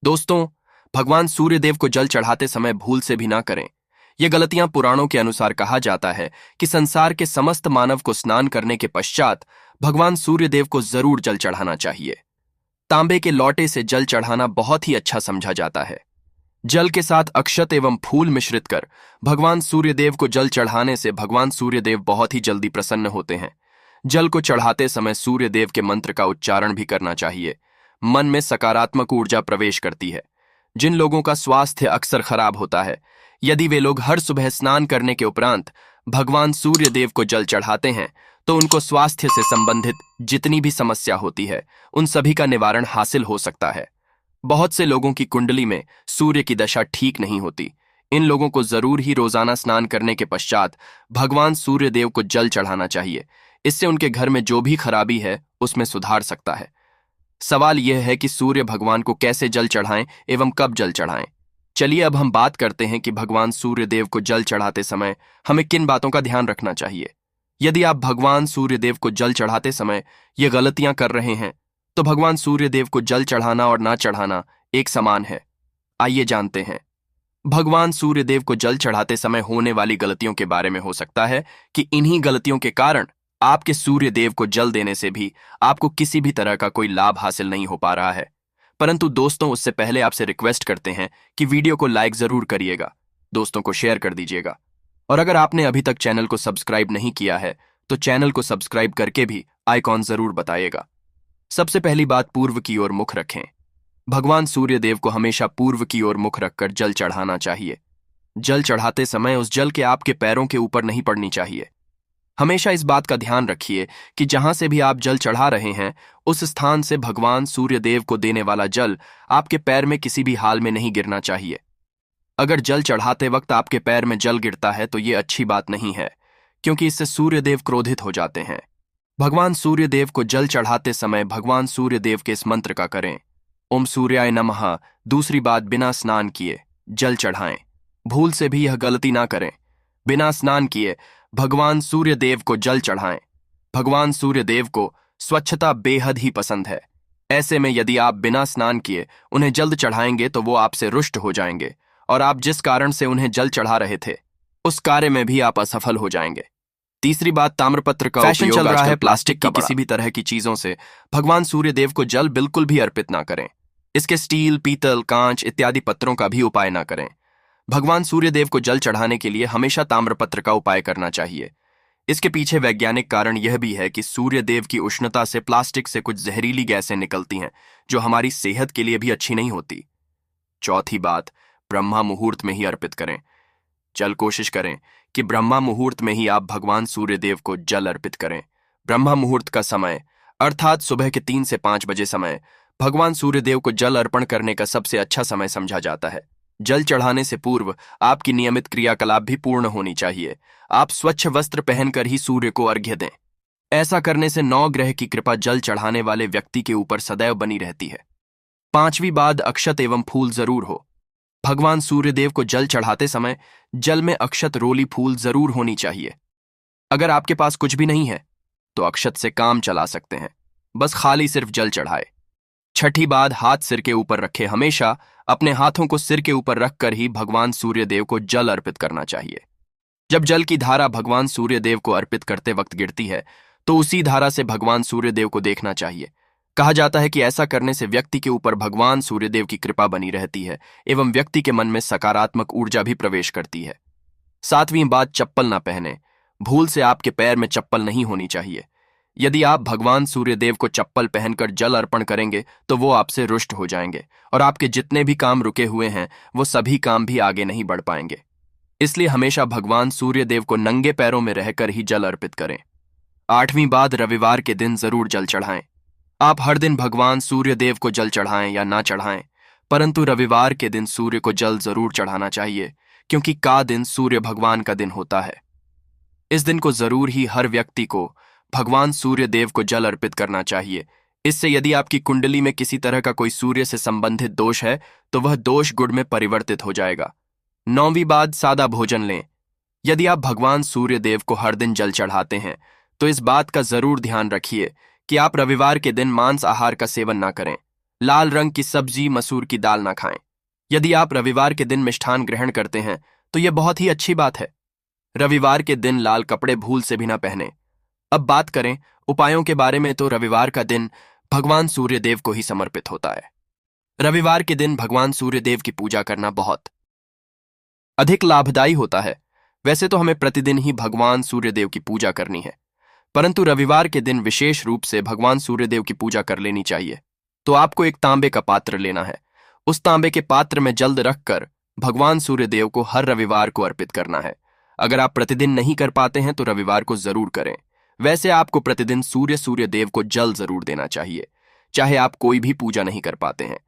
दोस्तों, भगवान सूर्यदेव को जल चढ़ाते समय भूल से भी ना करें। ये गलतियां पुराणों के अनुसार कहा जाता है कि संसार के समस्त मानव को स्नान करने के पश्चात भगवान सूर्यदेव को जरूर जल चढ़ाना चाहिए। तांबे के लोटे से जल चढ़ाना बहुत ही अच्छा समझा जाता है। जल के साथ अक्षत एवं फूल मिश्रित कर भगवान सूर्यदेव को जल चढ़ाने से भगवान सूर्यदेव बहुत ही जल्दी प्रसन्न होते हैं। जल को चढ़ाते समय सूर्यदेव के मंत्र का उच्चारण भी करना चाहिए। मन में सकारात्मक ऊर्जा प्रवेश करती है। जिन लोगों का स्वास्थ्य अक्सर खराब होता है, यदि वे लोग हर सुबह स्नान करने के उपरांत भगवान सूर्यदेव को जल चढ़ाते हैं तो उनको स्वास्थ्य से संबंधित जितनी भी समस्या होती है उन सभी का निवारण हासिल हो सकता है। बहुत से लोगों की कुंडली में सूर्य की दशा ठीक नहीं होती। इन लोगों को जरूर ही रोजाना स्नान करने के पश्चात भगवान सूर्यदेव को जल चढ़ाना चाहिए। इससे उनके घर में जो भी खराबी है उसमें सुधार सकता है। सवाल यह है कि सूर्य भगवान को कैसे जल चढ़ाएं एवं कब जल चढ़ाएं। चलिए अब हम बात करते हैं कि भगवान सूर्यदेव को जल चढ़ाते समय हमें किन बातों का ध्यान रखना चाहिए। यदि आप भगवान सूर्यदेव को जल चढ़ाते समय ये गलतियां कर रहे हैं तो भगवान सूर्यदेव को जल चढ़ाना और ना चढ़ाना एक समान है। आइए जानते हैं। भगवान सूर्यदेव को जल चढ़ाते समय होने वाली गलतियों के बारे में। हो सकता है कि इन्हीं गलतियों के कारण आपके सूर्यदेव को जल देने से भी आपको किसी भी तरह का कोई लाभ हासिल नहीं हो पा रहा है। परंतु दोस्तों, उससे पहले आपसे रिक्वेस्ट करते हैं कि वीडियो को लाइक जरूर करिएगा, दोस्तों को शेयर कर दीजिएगा, और अगर आपने अभी तक चैनल को सब्सक्राइब नहीं किया है तो चैनल को सब्सक्राइब करके भी आइकॉन जरूर बताइएगा। सबसे पहली बात, पूर्व की ओर मुख रखें। भगवान सूर्यदेव को हमेशा पूर्व की ओर मुख रखकर जल चढ़ाना चाहिए। जल चढ़ाते समय उस जल के आपके पैरों के ऊपर नहीं पड़नी चाहिए। हमेशा इस बात का ध्यान रखिए कि जहां से भी आप जल चढ़ा रहे हैं उस स्थान से भगवान सूर्यदेव को देने वाला जल आपके पैर में किसी भी हाल में नहीं गिरना चाहिए। अगर जल चढ़ाते वक्त आपके पैर में जल गिरता है तो ये अच्छी बात नहीं है, क्योंकि इससे सूर्यदेव क्रोधित हो जाते हैं। भगवान सूर्यदेव को जल चढ़ाते समय भगवान सूर्यदेव के इस मंत्र का करें, ओम सूर्याय नमः। दूसरी बात, बिना स्नान किए जल चढ़ाएं। भूल से भी यह गलती ना करें। बिना स्नान किए भगवान सूर्यदेव को जल चढ़ाएं। भगवान सूर्यदेव को स्वच्छता बेहद ही पसंद है। ऐसे में यदि आप बिना स्नान किए उन्हें जल्द चढ़ाएंगे तो वो आपसे रुष्ट हो जाएंगे और आप जिस कारण से उन्हें जल चढ़ा रहे थे उस कार्य में भी आप असफल हो जाएंगे। तीसरी बात, ताम्रपत्र का फैशन चल रहा है प्लास्टिक की किसी भी तरह की चीजों से भगवान सूर्यदेव को जल बिल्कुल भी अर्पित ना करें। इसके स्टील, पीतल, कांच इत्यादि पत्रों का भी उपाय ना करें। भगवान सूर्यदेव को जल चढ़ाने के लिए हमेशा ताम्रपत्र का उपाय करना चाहिए। इसके पीछे वैज्ञानिक कारण यह भी है कि सूर्यदेव की उष्णता से प्लास्टिक से कुछ जहरीली गैसें निकलती हैं जो हमारी सेहत के लिए भी अच्छी नहीं होती। चौथी बात, ब्रह्मा मुहूर्त में ही अर्पित करें। कोशिश करें कि ब्रह्मा मुहूर्त में ही आप भगवान सूर्यदेव को जल अर्पित करें। ब्रह्मा मुहूर्त का समय अर्थात सुबह के 3 से 5 बजे समय भगवान सूर्यदेव को जल अर्पण करने का सबसे अच्छा समय समझा जाता है। जल चढ़ाने से पूर्व आपकी नियमित क्रियाकलाप भी पूर्ण होनी चाहिए। आप स्वच्छ वस्त्र पहनकर ही सूर्य को अर्घ्य दें। ऐसा करने से 9 ग्रह की कृपा जल चढ़ाने वाले व्यक्ति के ऊपर सदैव बनी रहती है। पांचवी बात, अक्षत एवं फूल जरूर हो। भगवान सूर्यदेव को जल चढ़ाते समय जल में अक्षत, रोली, फूल जरूर होनी चाहिए। अगर आपके पास कुछ भी नहीं है तो अक्षत से काम चला सकते हैं, बस खाली सिर्फ जल चढ़ाए। छठी बात, हाथ सिर के ऊपर रखे। हमेशा अपने हाथों को सिर के ऊपर रखकर ही भगवान सूर्यदेव को जल अर्पित करना चाहिए। जब जल की धारा भगवान सूर्यदेव को अर्पित करते वक्त गिरती है तो उसी धारा से भगवान सूर्यदेव को देखना चाहिए। कहा जाता है कि ऐसा करने से व्यक्ति के ऊपर भगवान सूर्यदेव की कृपा बनी रहती है एवं व्यक्ति के मन में सकारात्मक ऊर्जा भी प्रवेश करती है। सातवीं बात, चप्पल ना पहने। भूल से आपके पैर में चप्पल नहीं होनी चाहिए। यदि आप भगवान सूर्यदेव को चप्पल पहनकर जल अर्पण करेंगे तो वो आपसे रुष्ट हो जाएंगे और आपके जितने भी काम रुके हुए हैं वो सभी काम भी आगे नहीं बढ़ पाएंगे। इसलिए हमेशा भगवान सूर्यदेव को नंगे पैरों में रहकर ही जल अर्पित करें। आठवीं बात, रविवार के दिन जरूर जल चढ़ाएं। आप हर दिन भगवान सूर्यदेव को जल चढ़ाएं या ना चढ़ाएं, परंतु रविवार के दिन सूर्य को जल जरूर चढ़ाना चाहिए, क्योंकि का दिन सूर्य भगवान का दिन होता है। इस दिन को जरूर ही हर व्यक्ति को भगवान सूर्यदेव को जल अर्पित करना चाहिए। इससे यदि आपकी कुंडली में किसी तरह का कोई सूर्य से संबंधित दोष है तो वह दोष गुण में परिवर्तित हो जाएगा। नौवीं बात, सादा भोजन लें। यदि आप भगवान सूर्यदेव को हर दिन जल चढ़ाते हैं तो इस बात का जरूर ध्यान रखिए कि आप रविवार के दिन मांस आहार का सेवन ना करें। लाल रंग की सब्जी, मसूर की दाल ना खाएं। यदि आप रविवार के दिन मिष्ठान ग्रहण करते हैं तो यह बहुत ही अच्छी बात है। रविवार के दिन लाल कपड़े भूल से भी ना पहने। अब बात करें उपायों के बारे में, तो रविवार का दिन भगवान सूर्यदेव को ही समर्पित होता है। रविवार के दिन भगवान सूर्यदेव की पूजा करना बहुत अधिक लाभदायी होता है। वैसे तो हमें प्रतिदिन ही भगवान सूर्यदेव की पूजा करनी है, परंतु रविवार के दिन विशेष रूप से भगवान सूर्यदेव की पूजा कर लेनी चाहिए। तो आपको एक तांबे का पात्र लेना है। उस तांबे के पात्र में जल रखकर भगवान सूर्यदेव को हर रविवार को अर्पित करना है। अगर आप प्रतिदिन नहीं कर पाते हैं तो रविवार को जरूर करें। वैसे आपको प्रतिदिन सूर्यदेव को जल जरूर देना चाहिए, चाहे आप कोई भी पूजा नहीं कर पाते हैं,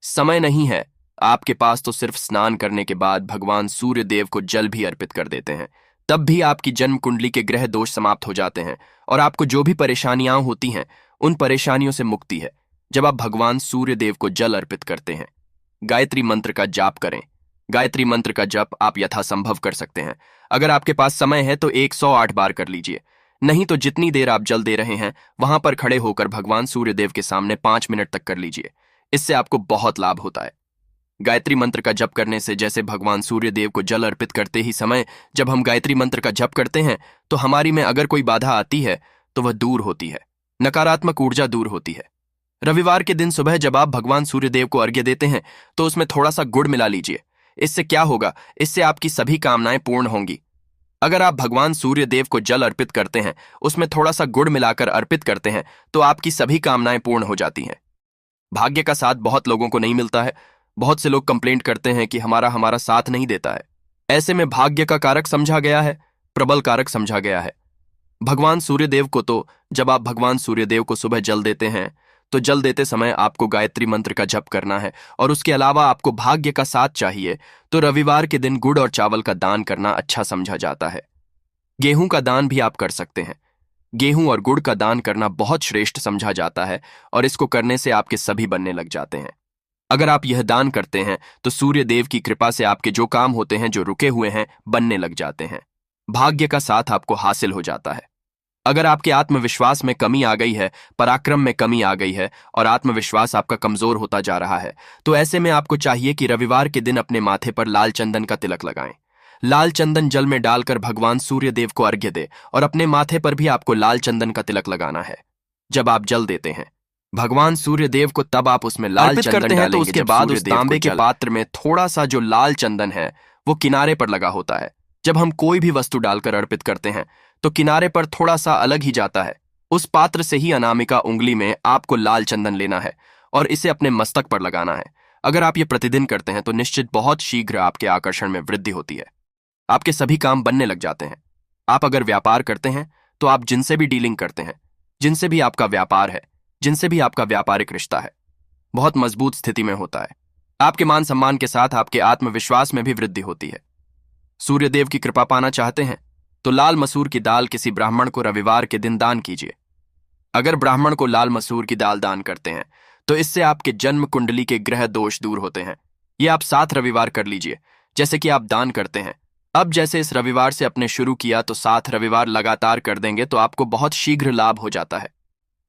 समय नहीं है आपके पास, तो सिर्फ स्नान करने के बाद भगवान सूर्यदेव को जल भी अर्पित कर देते हैं। तब भी आपकी जन्म कुंडली के ग्रह दोष समाप्त हो जाते हैं और आपको जो भी परेशानियां होती हैं उन परेशानियों से मुक्ति है जब आप भगवान सूर्यदेव को जल अर्पित करते हैं। गायत्री मंत्र का जाप करें। गायत्री मंत्र का जप आप यथासंभव कर सकते हैं। अगर आपके पास समय है तो 108 बार कर लीजिए, नहीं तो जितनी देर आप जल दे रहे हैं वहां पर खड़े होकर भगवान सूर्यदेव के सामने 5 मिनट तक कर लीजिए। इससे आपको बहुत लाभ होता है। गायत्री मंत्र का जप करने से, जैसे भगवान सूर्यदेव को जल अर्पित करते ही समय जब हम गायत्री मंत्र का जप करते हैं तो हमारी में अगर कोई बाधा आती है तो वह दूर होती है, नकारात्मक ऊर्जा दूर होती है। रविवार के दिन सुबह जब आप भगवान सूर्यदेव को अर्घ्य देते हैं तो उसमें थोड़ा सा गुड़ मिला लीजिए। इससे क्या होगा, इससे आपकी सभी कामनाएं पूर्ण होंगी। अगर आप भगवान सूर्यदेव को जल अर्पित करते हैं, उसमें थोड़ा सा गुड़ मिलाकर अर्पित करते हैं, तो आपकी सभी कामनाएं पूर्ण हो जाती हैं। भाग्य का साथ बहुत लोगों को नहीं मिलता है। बहुत से लोग कंप्लेंट करते हैं कि हमारा साथ नहीं देता है। ऐसे में भाग्य का कारक समझा गया है, प्रबल कारक समझा गया है भगवान सूर्यदेव को। तो जब आप भगवान सूर्यदेव को सुबह जल देते हैं तो जल देते समय आपको गायत्री मंत्र का जप करना है, और उसके अलावा आपको भाग्य का साथ चाहिए तो रविवार के दिन गुड़ और चावल का दान करना अच्छा समझा जाता है। गेहूं का दान भी आप कर सकते हैं। गेहूं और गुड़ का दान करना बहुत श्रेष्ठ समझा जाता है और इसको करने से आपके सभी बनने लग जाते हैं। अगर आप यह दान करते हैं तो सूर्य देव की कृपा से आपके जो काम होते हैं, जो रुके हुए हैं, बनने लग जाते हैं। भाग्य का साथ आपको हासिल हो जाता है। अगर आपके आत्मविश्वास में कमी आ गई है, पराक्रम में कमी आ गई है और आत्मविश्वास आपका कमजोर होता जा रहा है, तो ऐसे में आपको चाहिए कि रविवार के दिन अपने माथे पर लाल चंदन का तिलक लगाएं। लाल चंदन जल में डालकर भगवान सूर्यदेव को अर्घ्य दे, और अपने माथे पर भी आपको लाल चंदन का तिलक लगाना है। जब आप जल देते हैं भगवान सूर्यदेव को, तब आप उसमें लाल चंदन करते हैं, तो उसके बाद उस तांबे के पात्र में थोड़ा सा जो लाल चंदन है वो किनारे पर लगा होता है। जब हम कोई भी वस्तु डालकर अर्पित करते हैं तो किनारे पर थोड़ा सा अलग ही जाता है। उस पात्र से ही अनामिका उंगली में आपको लाल चंदन लेना है और इसे अपने मस्तक पर लगाना है। अगर आप ये प्रतिदिन करते हैं तो निश्चित बहुत शीघ्र आपके आकर्षण में वृद्धि होती है। आपके सभी काम बनने लग जाते हैं। आप अगर व्यापार करते हैं तो आप जिनसे भी डीलिंग करते हैं, जिनसे भी आपका व्यापार है, जिनसे भी आपका व्यापारिक रिश्ता है, बहुत मजबूत स्थिति में होता है। आपके मान सम्मान के साथ आपके आत्मविश्वास में भी वृद्धि होती है। सूर्यदेव की कृपा पाना चाहते हैं तो लाल मसूर की दाल किसी ब्राह्मण को रविवार के दिन दान कीजिए। अगर ब्राह्मण को लाल मसूर की दाल दान करते हैं तो इससे आपके जन्म कुंडली के ग्रह दोष दूर होते हैं। ये आप 7 रविवार कर लीजिए जैसे कि आप दान करते हैं। अब जैसे इस रविवार से अपने शुरू किया तो 7 रविवार लगातार कर देंगे तो आपको बहुत शीघ्र लाभ हो जाता है।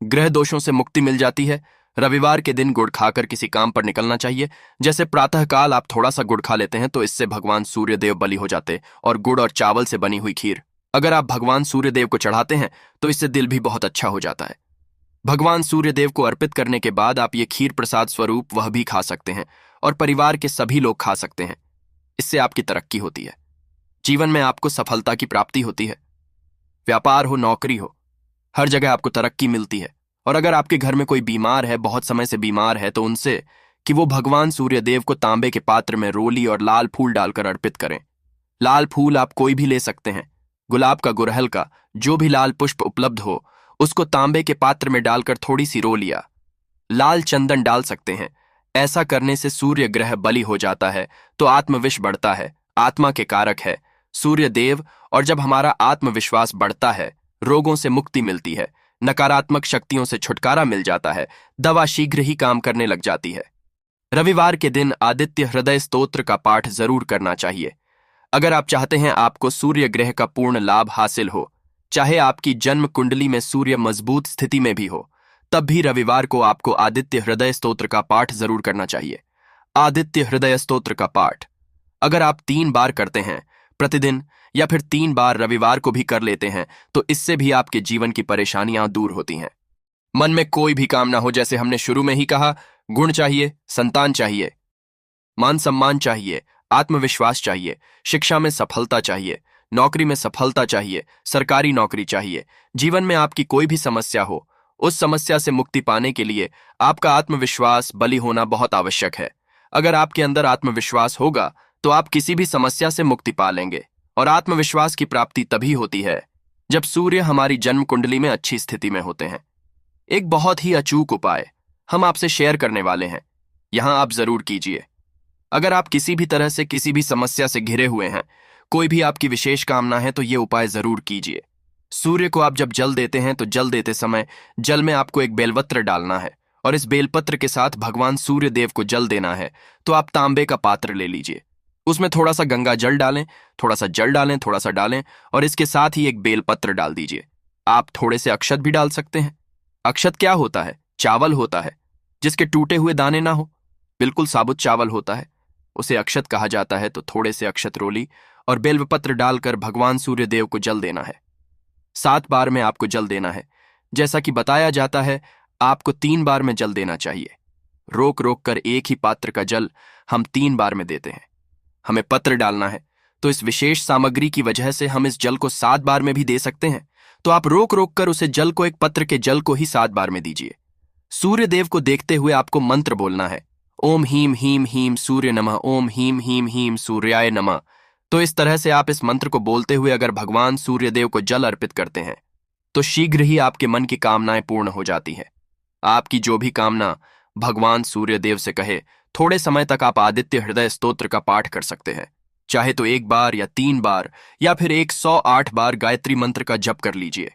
ग्रह दोषों से मुक्ति मिल जाती है। रविवार के दिन गुड़ खाकर किसी काम पर निकलना चाहिए। जैसे प्रातःकाल आप थोड़ा सा गुड़ खा लेते हैं तो इससे भगवान सूर्यदेव बलि हो जाते, और गुड़ और चावल से बनी हुई खीर अगर आप भगवान सूर्यदेव को चढ़ाते हैं तो इससे दिल भी बहुत अच्छा हो जाता है। भगवान सूर्यदेव को अर्पित करने के बाद आप ये खीर प्रसाद स्वरूप वह भी खा सकते हैं और परिवार के सभी लोग खा सकते हैं। इससे आपकी तरक्की होती है। जीवन में आपको सफलता की प्राप्ति होती है। व्यापार हो, नौकरी हो, हर जगह आपको तरक्की मिलती है। और अगर आपके घर में कोई बीमार है, बहुत समय से बीमार है, तो उनसे कि वो भगवान सूर्यदेव को तांबे के पात्र में रोली और लाल फूल डालकर अर्पित करें। लाल फूल आप कोई भी ले सकते हैं, गुलाब का, गुड़हल का, जो भी लाल पुष्प उपलब्ध हो उसको तांबे के पात्र में डालकर थोड़ी सी रोलियां, लाल चंदन डाल सकते हैं। ऐसा करने से सूर्य ग्रह बलि हो जाता है तो आत्मविश्वास बढ़ता है। आत्मा के कारक है सूर्यदेव, और जब हमारा आत्मविश्वास बढ़ता है रोगों से मुक्ति मिलती है, नकारात्मक शक्तियों से छुटकारा मिल जाता है, दवा शीघ्र ही काम करने लग जाती है। रविवार के दिन आदित्य हृदय स्तोत्र का पाठ जरूर करना चाहिए। अगर आप चाहते हैं आपको सूर्य ग्रह का पूर्ण लाभ हासिल हो, चाहे आपकी जन्म कुंडली में सूर्य मजबूत स्थिति में भी हो, तब भी रविवार को आपको आदित्य हृदय स्तोत्र का पाठ जरूर करना चाहिए। आदित्य हृदय स्तोत्र का पाठ अगर आप 3 बार करते हैं प्रतिदिन, या फिर 3 बार रविवार को भी कर लेते हैं, तो इससे भी आपके जीवन की परेशानियां दूर होती हैं। मन में कोई भी कामना हो, जैसे हमने शुरू में ही कहा, गुण चाहिए, संतान चाहिए, मान सम्मान चाहिए, आत्मविश्वास चाहिए, शिक्षा में सफलता चाहिए, नौकरी में सफलता चाहिए, सरकारी नौकरी चाहिए, जीवन में आपकी कोई भी समस्या हो, उस समस्या से मुक्ति पाने के लिए आपका आत्मविश्वास बली होना बहुत आवश्यक है। अगर आपके अंदर आत्मविश्वास होगा तो आप किसी भी समस्या से मुक्ति पा लेंगे। और आत्मविश्वास की प्राप्ति तभी होती है जब सूर्य हमारी जन्म कुंडली में अच्छी स्थिति में होते हैं। एक बहुत ही अचूक उपाय हम आपसे शेयर करने वाले हैं, यहां आप जरूर कीजिए। अगर आप किसी भी तरह से किसी भी समस्या से घिरे हुए हैं, कोई भी आपकी विशेष कामना है, तो ये उपाय जरूर कीजिए। सूर्य को आप जब जल देते हैं तो जल देते समय जल में आपको एक बेलपत्र डालना है और इस बेलपत्र के साथ भगवान सूर्य देव को जल देना है। तो आप तांबे का पात्र ले लीजिए, उसमें थोड़ा सा गंगा जल डालें, थोड़ा सा जल डालें, थोड़ा सा डालें, और इसके साथ ही एक बेलपत्र डाल दीजिए। आप थोड़े से अक्षत भी डाल सकते हैं। अक्षत क्या होता है? चावल होता है जिसके टूटे हुए दाने ना हो, बिल्कुल साबुत चावल होता है, उसे अक्षत कहा जाता है। तो थोड़े से अक्षत रोली और बेलपत्र डालकर भगवान सूर्य देव को जल देना है। 7 बार में आपको जल देना है। जैसा कि बताया जाता है, आपको 3 बार में जल देना चाहिए। रोक रोक कर एक ही पात्र का जल हम 3 बार में देते हैं। हमें पत्र डालना है, तो इस विशेष सामग्री की वजह से हम इस जल को 7 बार में भी दे सकते हैं। तो आप रोक रोक कर उसे जल को, एक पत्र के जल को ही 7 बार में दीजिए। सूर्य देव को देखते हुए आपको मंत्र बोलना है, ओम हीम हीम हीम सूर्य नमः, ओम हीम हीम हीम सूर्याय नमः। तो इस तरह से आप इस मंत्र को बोलते हुए अगर भगवान सूर्य देव को जल अर्पित करते हैं तो शीघ्र ही आपके मन की कामनाएं पूर्ण हो जाती है। आपकी जो भी कामना भगवान सूर्य देव से कहे, थोड़े समय तक आप आदित्य हृदय स्तोत्र का पाठ कर सकते हैं। चाहे तो 1 बार या 3 बार या फिर 108 बार गायत्री मंत्र का जप कर लीजिए,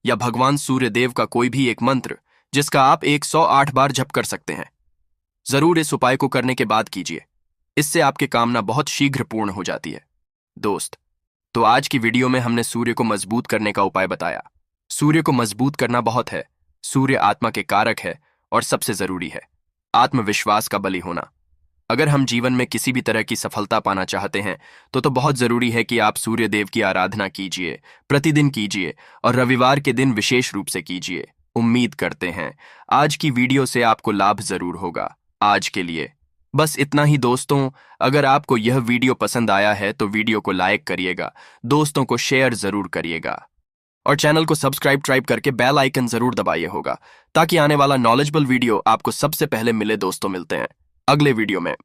या भगवान सूर्य देव का कोई भी एक मंत्र जिसका आप 108 बार जप कर सकते हैं। जरूर इस उपाय को करने के बाद कीजिए, इससे आपकी कामना बहुत शीघ्र पूर्ण हो जाती है। दोस्त, तो आज की वीडियो में हमने सूर्य को मजबूत करने का उपाय बताया। सूर्य को मजबूत करना बहुत है। सूर्य आत्मा के कारक है और सबसे जरूरी है आत्मविश्वास का बली होना। अगर हम जीवन में किसी भी तरह की सफलता पाना चाहते हैं तो बहुत जरूरी है कि आप सूर्य देव की आराधना कीजिए, प्रतिदिन कीजिए, और रविवार के दिन विशेष रूप से कीजिए। उम्मीद करते हैं आज की वीडियो से आपको लाभ जरूर होगा। आज के लिए बस इतना ही दोस्तों। अगर आपको यह वीडियो पसंद आया है तो वीडियो को लाइक करिएगा, दोस्तों को शेयर जरूर करिएगा, और चैनल को सब्सक्राइब करके बेल आइकन जरूर दबाइए होगा, ताकि आने वाला नॉलेजेबल वीडियो आपको सबसे पहले मिले। दोस्तों, मिलते हैं अगले वीडियो में।